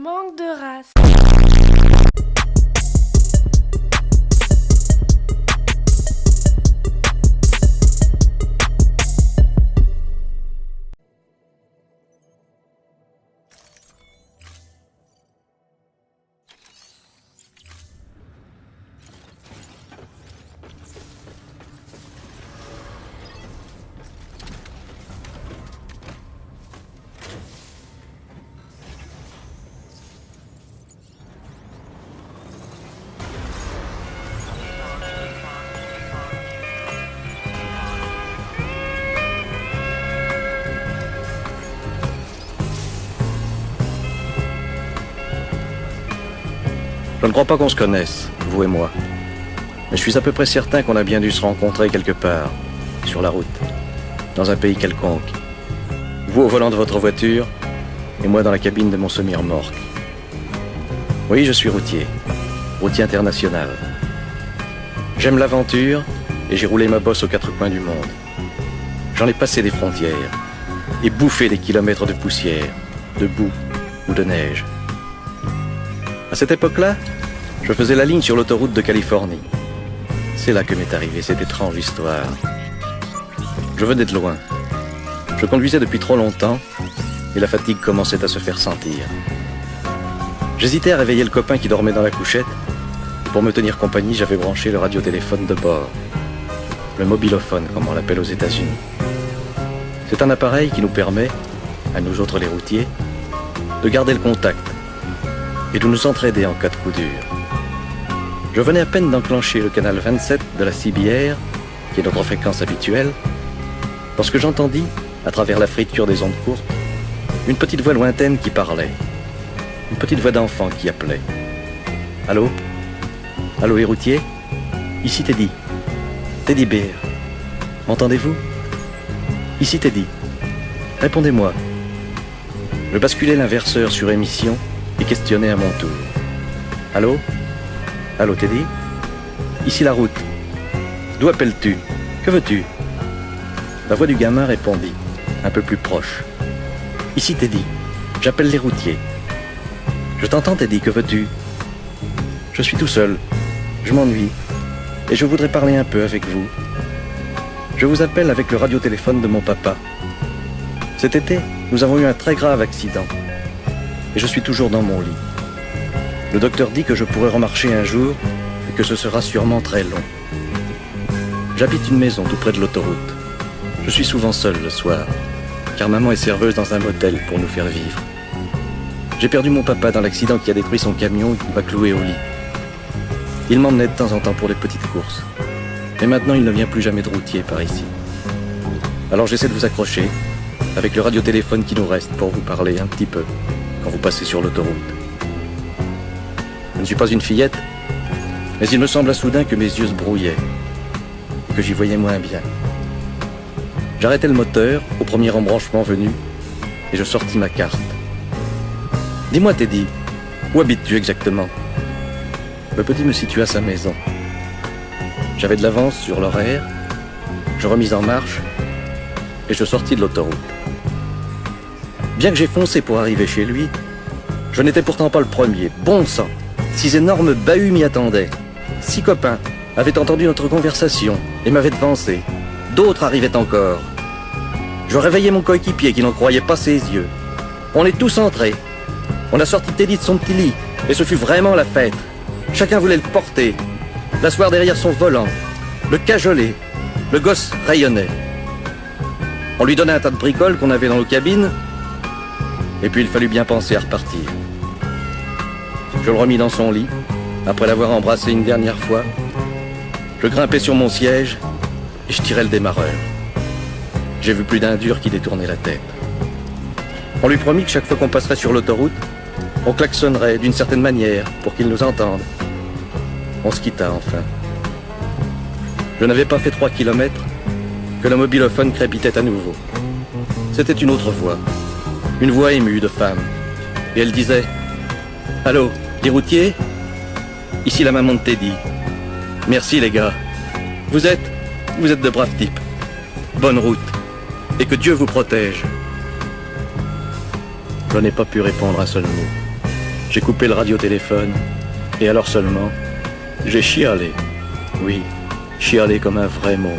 manque de race. Je ne crois pas qu'on se connaisse, vous et moi. Mais je suis à peu près certain qu'on a bien dû se rencontrer quelque part, sur la route, dans un pays quelconque. Vous au volant de votre voiture, et moi dans la cabine de mon semi-remorque. Oui, je suis routier international. J'aime l'aventure, et j'ai roulé ma bosse aux quatre coins du monde. J'en ai passé des frontières, et bouffé des kilomètres de poussière, de boue ou de neige. À cette époque-là, je faisais la ligne sur l'autoroute de Californie. C'est là que m'est arrivée cette étrange histoire. Je venais de loin. Je conduisais depuis trop longtemps et la fatigue commençait à se faire sentir. J'hésitais à réveiller le copain qui dormait dans la couchette. Pour me tenir compagnie, j'avais branché le radiotéléphone de bord. Le mobilophone, comme on l'appelle aux États-Unis. C'est un appareil qui nous permet, à nous autres les routiers, de garder le contact et de nous entraider en cas de coup dur. Je venais à peine d'enclencher le canal 27 de la CBR, qui est notre fréquence habituelle, lorsque j'entendis, à travers la friture des ondes courtes, une petite voix lointaine qui parlait. Une petite voix d'enfant qui appelait. Allô? Allô, les routiers? Ici Teddy. Teddy Bear. M'entendez-vous? Ici Teddy. Répondez-moi. Je basculais l'inverseur sur émission et questionnais à mon tour. Allô? Allô Teddy? Ici la route. D'où appelles-tu? Que veux-tu? La voix du gamin répondit, un peu plus proche. Ici Teddy, j'appelle les routiers. Je t'entends Teddy, que veux-tu? Je suis tout seul, je m'ennuie, et je voudrais parler un peu avec vous. Je vous appelle avec le radiotéléphone de mon papa. Cet été, nous avons eu un très grave accident, et je suis toujours dans mon lit. Le docteur dit que je pourrai remarcher un jour et que ce sera sûrement très long. J'habite une maison tout près de l'autoroute. Je suis souvent seul le soir, car maman est serveuse dans un motel pour nous faire vivre. J'ai perdu mon papa dans l'accident qui a détruit son camion et qui m'a cloué au lit. Il m'emmenait de temps en temps pour les petites courses. Mais maintenant, il ne vient plus jamais de routier par ici. Alors j'essaie de vous accrocher, avec le radiotéléphone qui nous reste, pour vous parler un petit peu, quand vous passez sur l'autoroute. Je ne suis pas une fillette, mais il me sembla soudain que mes yeux se brouillaient, et que j'y voyais moins bien. J'arrêtai le moteur au premier embranchement venu, et je sortis ma carte. Dis-moi Teddy, où habites-tu exactement? Le petit me situa sa maison. J'avais de l'avance sur l'horaire, je remis en marche, et je sortis de l'autoroute. Bien que j'ai foncé pour arriver chez lui, je n'étais pourtant pas le premier, bon sang. 6 énormes bahuts m'y attendaient. 6 copains avaient entendu notre conversation et m'avaient devancé. D'autres arrivaient encore. Je réveillai mon coéquipier qui n'en croyait pas ses yeux. On est tous entrés. On a sorti Teddy de son petit lit et ce fut vraiment la fête. Chacun voulait le porter, l'asseoir derrière son volant, le cajoler. Le gosse rayonnait. On lui donnait un tas de bricoles qu'on avait dans nos cabines et puis il fallut bien penser à repartir. Je le remis dans son lit, après l'avoir embrassé une dernière fois. Je grimpai sur mon siège et je tirai le démarreur. J'ai vu plus d'un dur qui détournait la tête. On lui promit que chaque fois qu'on passerait sur l'autoroute, on klaxonnerait d'une certaine manière pour qu'il nous entende. On se quitta enfin. Je n'avais pas fait 3 kilomètres que le mobilophone crépitait à nouveau. C'était une autre voix, une voix émue de femme. Et elle disait « Allô, les routiers? Ici la maman de Teddy. Merci les gars. Vous êtes de braves types. Bonne route. Et que Dieu vous protège. » Je n'ai pas pu répondre un seul mot. J'ai coupé le radiotéléphone, et alors seulement, j'ai chialé. Oui, chialé comme un vrai môme.